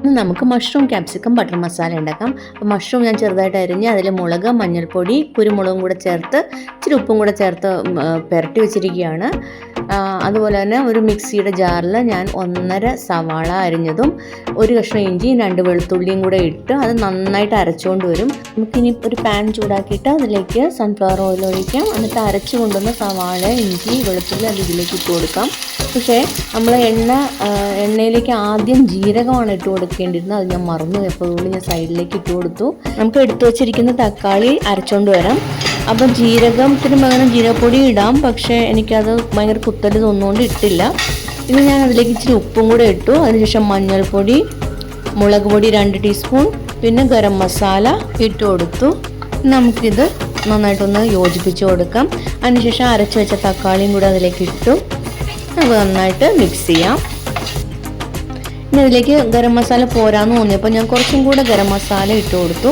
ഇനി നമുക്ക് mushroom capsicum butter masala ഉണ്ടാക്കാം. അപ്പോൾ മഷ്റൂം ഞാൻ ചെറുതായിട്ട് അരിഞ്ഞ് അതിൽ മുളക്, മഞ്ഞൾപ്പൊടി, കുരുമുളകും കൂടെ ചേർത്ത് ഇച്ചിരി ഉപ്പും കൂടെ ചേർത്ത് പുരട്ടി വെച്ചിരിക്കുകയാണ്. അതുപോലെ തന്നെ ഒരു മിക്സിയുടെ ജാറിൽ ഞാൻ 1.5 സവാള അരിഞ്ഞതും 1 കഷ്ണം ഇഞ്ചി 2 വെളുത്തുള്ളിയും കൂടെ ഇട്ട് അത് നന്നായിട്ട് അരച്ചുകൊണ്ട് വരും. നമുക്കിനി ഒരു പാൻ ചൂടാക്കിയിട്ട് അതിലേക്ക് സൺഫ്ലവർ ഓയിൽ ഒഴിക്കാം. എന്നിട്ട് അരച്ചു കൊണ്ടുവന്ന സവാള, ഇഞ്ചി, വെളുത്തുള്ളി അത് ഇതിലേക്ക് ഇട്ട് കൊടുക്കാം. പക്ഷേ നമ്മൾ എണ്ണയിലേക്ക് ആദ്യം ജീരകമാണ് ഇട്ട് കൊടുക്കേണ്ടിയിരുന്നത്. അത് ഞാൻ മറന്നു എപ്പോഴും ഞാൻ സൈഡിലേക്ക് ഇട്ട് കൊടുത്തു. നമുക്ക് എടുത്തു വച്ചിരിക്കുന്ന തക്കാളി അരച്ചുകൊണ്ട് വരാം. അപ്പം ജീരകത്തിന് പകരം ജീരകപ്പൊടി ഇടാം, പക്ഷേ എനിക്കത് ഭയങ്കര കുത്തൽ തോന്നുകൊണ്ട് ഇട്ടില്ല. ഇനി ഞാൻ അതിലേക്ക് ഇച്ചിരി ഉപ്പും കൂടെ ഇട്ടു. അതിനുശേഷം മഞ്ഞൾപ്പൊടി, മുളക് പൊടി 2 ടീസ്പൂൺ, പിന്നെ ഗരം മസാല ഇട്ട് കൊടുത്തു. നമുക്കിത് നന്നായിട്ടൊന്ന് യോജിപ്പിച്ച് കൊടുക്കാം. അതിനുശേഷം അരച്ച് വെച്ച തക്കാളിയും കൂടെ അതിലേക്ക് ഇട്ടു. നമുക്ക് നന്നായിട്ട് മിക്സ് ചെയ്യാം. ഇനി അതിലേക്ക് ഗരം മസാല പോരാന്ന് തോന്നിയപ്പോൾ ഞാൻ കുറച്ചും കൂടെ ഗരം മസാല ഇട്ട് കൊടുത്തു.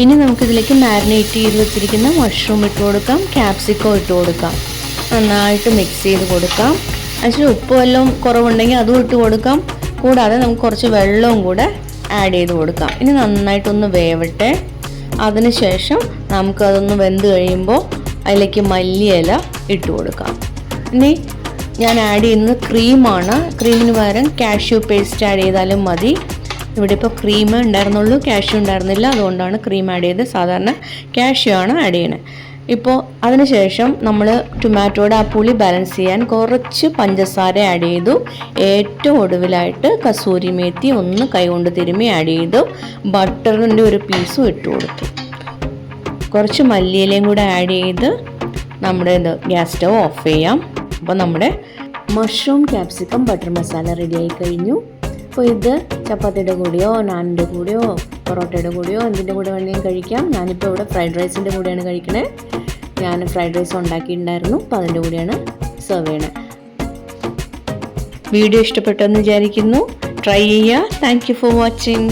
ഇനി നമുക്കിതിലേക്ക് മാരിനേറ്റ് ചെയ്ത് വെച്ചിരിക്കുന്ന മഷ്റൂം ഇട്ട് കൊടുക്കാം, ക്യാപ്സിക്കം ഇട്ട് കൊടുക്കാം. നന്നായിട്ട് മിക്സ് ചെയ്ത് കൊടുക്കാം. ആക്ച്വലി ഉപ്പ് വല്ലതും കുറവുണ്ടെങ്കിൽ അതും ഇട്ട് കൊടുക്കാം. കൂടാതെ നമുക്ക് കുറച്ച് വെള്ളവും കൂടെ ആഡ് ചെയ്ത് കൊടുക്കാം. ഇനി നന്നായിട്ടൊന്ന് വേവട്ടെ. അതിനുശേഷം നമുക്കതൊന്ന് വെന്ത് കഴിയുമ്പോൾ അതിലേക്ക് മല്ലിയില ഇട്ട് കൊടുക്കാം. ഇനി ഞാൻ ആഡ് ചെയ്യുന്നത് ക്രീമാണ്. ക്രീമിന് പകരം കാഷ്യൂ പേസ്റ്റ് ആഡ് ചെയ്താലും മതി. ഇവിടെ ഇപ്പോൾ ക്രീം ഉണ്ടായിരുന്നുള്ളൂ, കാഷ്യൂ ഉണ്ടായിരുന്നില്ല. അതുകൊണ്ടാണ് ക്രീം ആഡ് ചെയ്ത്. സാധാരണ കാഷ്യൂ ആണ് ആഡ് ചെയ്യണത്. ഇപ്പോൾ അതിനുശേഷം നമ്മൾ ടൊമാറ്റോയുടെ ആ പുളി ബാലൻസ് ചെയ്യാൻ കുറച്ച് പഞ്ചസാര ആഡ് ചെയ്തു. ഏറ്റവും ഒടുവിലായിട്ട് കസൂരി മേത്തി ഒന്ന് കൈകൊണ്ട് തിരുമ്മി ആഡ് ചെയ്തു. ബട്ടറിൻ്റെ ഒരു പീസും ഇട്ട് കൊടുത്തു. കുറച്ച് മല്ലിയിലയും കൂടെ ആഡ് ചെയ്ത് നമ്മുടെ ഗ്യാസ് സ്റ്റവ് ഓഫ് ചെയ്യാം. അപ്പോൾ നമ്മുടെ mushroom capsicum butter masala ready ആയി കഴിഞ്ഞു. അപ്പോൾ ഇത് ചപ്പാത്തിയുടെ കൂടെയോ നാനിൻ്റെ കൂടെയോ പൊറോട്ടയുടെ കൂടെയോ എന്തിൻ്റെ കൂടെ വേണമെങ്കിലും കഴിക്കാം. ഞാനിപ്പോൾ ഇവിടെ ഫ്രൈഡ് റൈസിൻ്റെ കൂടെയാണ് കഴിക്കണേ. ഞാൻ ഫ്രൈഡ് റൈസ് ഉണ്ടാക്കിയിട്ടുണ്ടായിരുന്നു, അപ്പോൾ അതിൻ്റെ കൂടെയാണ് സെർവ് ചെയ്യണേ. വീഡിയോ ഇഷ്ടപ്പെട്ടെന്ന് വിചാരിക്കുന്നു. ട്രൈ ചെയ്യുക. Thank you for watching.